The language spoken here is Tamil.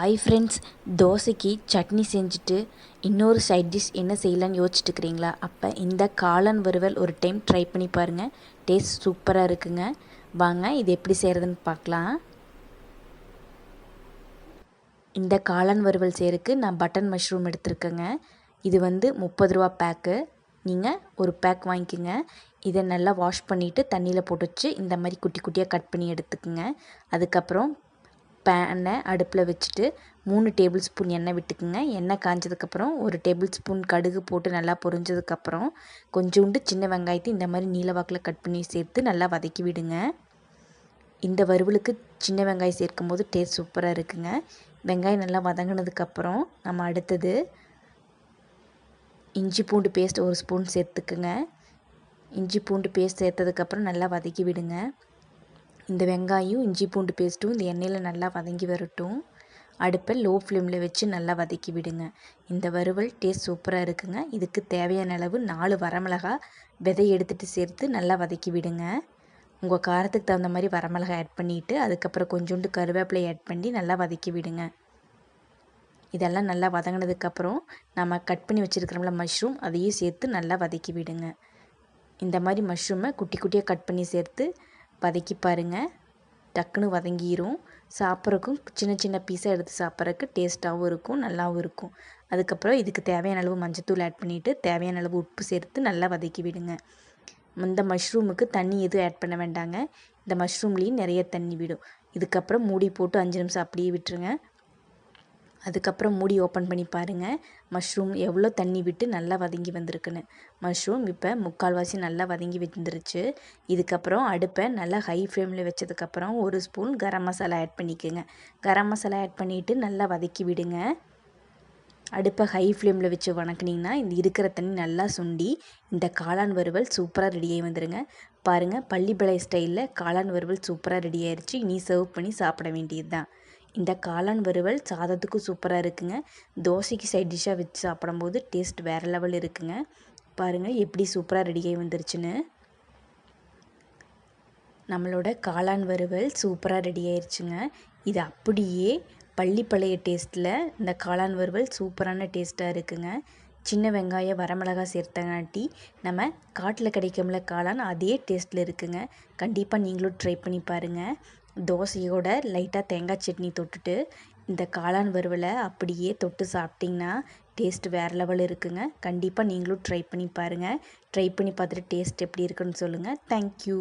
ஹாய் ஃப்ரெண்ட்ஸ், தோசைக்கு சட்னி செஞ்சுட்டு இன்னொரு சைட் டிஷ் என்ன செய்யலான்னு யோசிச்சுட்டு இருக்கிறீங்களா? அப்போ இந்த காளான் வறுவல் ஒரு டைம் ட்ரை பண்ணி பாருங்கள். டேஸ்ட் சூப்பராக இருக்குங்க. வாங்க இது எப்படி செய்கிறதுன்னு பார்க்கலாம். இந்த காளான் வறுவல் செய்கிறதுக்கு நான் பட்டன் மஷ்ரூம் எடுத்துருக்கேங்க. இது வந்து 30 ரூபா பேக்கு. நீங்கள் ஒரு பேக் வாங்கிக்கோங்க. இதை நல்லா வாஷ் பண்ணிவிட்டு தண்ணியில் போட்டு வச்சு இந்த மாதிரி குட்டி குட்டியாக கட் பண்ணி எடுத்துக்கோங்க. அதுக்கப்புறம் பேனை அடுப்பில் வச்சுட்டு 3 டேபிள் ஸ்பூன் எண்ணெய் விட்டுக்குங்க. எண்ணெய் காஞ்சதுக்கப்புறம் 1 டேபிள் ஸ்பூன் கடுகு போட்டு நல்லா பொரிஞ்சதுக்கப்புறம் கொஞ்சோண்டு சின்ன வெங்காயத்தை இந்த மாதிரி நீளவாக்கில் கட் பண்ணி சேர்த்து நல்லா வதக்கி விடுங்க. இந்த வறுவலுக்கு சின்ன வெங்காயம் சேர்க்கும் போது டேஸ்ட் சூப்பராக இருக்குங்க. வெங்காயம் நல்லா வதங்கினதுக்கப்புறம் நம்ம அடுத்தது இஞ்சி பூண்டு பேஸ்ட் 1 ஸ்பூன் சேர்த்துக்குங்க. இஞ்சி பூண்டு பேஸ்ட் சேர்த்ததுக்கப்புறம் நல்லா வதக்கி விடுங்க. இந்த வெங்காயம் இஞ்சி பூண்டு பேஸ்ட்டும் இந்த எண்ணெயில் நல்லா வதங்கி வரட்டும். அடுப்பை லோ ஃப்ளேமில் வச்சு நல்லா வதக்கி விடுங்க. இந்த வறுவல் டேஸ்ட் சூப்பராக இருக்குங்க. இதுக்கு தேவையான அளவு 4 வரமிளகா விதை எடுத்துகிட்டு சேர்த்து நல்லா வதக்கி விடுங்க. உங்கள் காரத்துக்கு தகுந்த மாதிரி வரமிளகா ஆட் பண்ணிவிட்டு அதுக்கப்புறம் கொஞ்சோண்டு கருவேப்பிலை ஆட் பண்ணி நல்லா வதக்கி விடுங்க. இதெல்லாம் நல்லா வதங்கினதுக்கப்புறம் நம்ம கட் பண்ணி வச்சுருக்கிறோம்ல மஷ்ரூம், அதையும் சேர்த்து நல்லா வதக்கி விடுங்க. இந்த மாதிரி மஷ்ரூமை குட்டி குட்டியாக கட் பண்ணி சேர்த்து வதக்கி பாருங்கள். டக்குன்னு வதங்கிடும். சாப்பிட்றக்கும் சின்ன சின்ன பீஸாக எடுத்து சாப்பிட்றதுக்கு டேஸ்ட்டாகவும் இருக்கும், நல்லாவும் இருக்கும். அதுக்கப்புறம் இதுக்கு தேவையான அளவு மஞ்சத்தூள் ஆட் பண்ணிவிட்டு தேவையான அளவு உப்பு சேர்த்து நல்லா வதக்கி விடுங்க. இந்த மஷ்ரூமுக்கு தண்ணி எதுவும் ஆட் பண்ண வேண்டாங்க. இந்த மஷ்ரூம்லேயும் நிறைய தண்ணி விடும். இதுக்கப்புறம் மூடி போட்டு 5 நிமிஷம் அப்படியே விட்டுருங்க. அதுக்கப்புறம் மூடி ஓப்பன் பண்ணி பாருங்கள். மஷ்ரூம் எவ்வளோ தண்ணி விட்டு நல்லா வதங்கி வந்திருக்குன்னு. மஷ்ரூம் இப்போ 3/4 நல்லா வதங்கி வந்துருச்சு. இதுக்கப்புறம் அடுப்பை நல்லா ஹை ஃப்ளேமில் வச்சதுக்கப்புறம் 1 ஸ்பூன் கரம் மசாலா ஆட் பண்ணிக்கோங்க. கரம் மசாலா ஆட் பண்ணிவிட்டு நல்லா வதக்கி விடுங்க. அடுப்பை ஹை ஃப்ளேமில் வச்சு வணக்குனிங்கன்னா இந்த இருக்கிற தண்ணி நல்லா சுண்டி இந்த காளான் வறுவல் சூப்பராக ரெடியாகி வந்துடுங்க. பாருங்கள், பள்ளிப்பாளைய ஸ்டைலில் காளான் வறுவல் சூப்பராக ரெடி ஆயிடுச்சு. இனி சர்வ் பண்ணி சாப்பிட வேண்டியது தான். இந்த காளான் வறுவல் சாதத்துக்கும் சூப்பராக இருக்குங்க. தோசைக்கு சைட் டிஷ்ஷாக வச்சு சாப்பிடும்போது டேஸ்ட் வேறு லெவல் இருக்குங்க. பாருங்கள் எப்படி சூப்பராக ரெடியாகி வந்துருச்சுன்னு. நம்மளோட காளான் வறுவல் சூப்பராக ரெடி ஆயிடுச்சுங்க. இது அப்படியே பள்ளிப்பாளைய டேஸ்ட்டில் இந்த காளான் வறுவல் சூப்பரான டேஸ்ட்டாக இருக்குங்க. சின்ன வெங்காயம் வரமிளகா சேர்த்தங்காட்டி நம்ம காட்டில் கிடைக்கும்ல காளான், அதே டேஸ்ட்டில் இருக்குங்க. கண்டிப்பாக நீங்களும் ட்ரை பண்ணி பாருங்கள். தோசையோட லைட்டாக தேங்காய் சட்னி தொட்டுட்டு இந்த காளான் வறுவலை அப்படியே தொட்டு சாப்பிட்டிங்கன்னா டேஸ்ட் வேறு லெவல் இருக்குங்க. கண்டிப்பாக நீங்களும் ட்ரை பண்ணி பாருங்கள். ட்ரை பண்ணி பார்த்துட்டு டேஸ்ட் எப்படி இருக்குன்னு சொல்லுங்கள். தேங்க்யூ.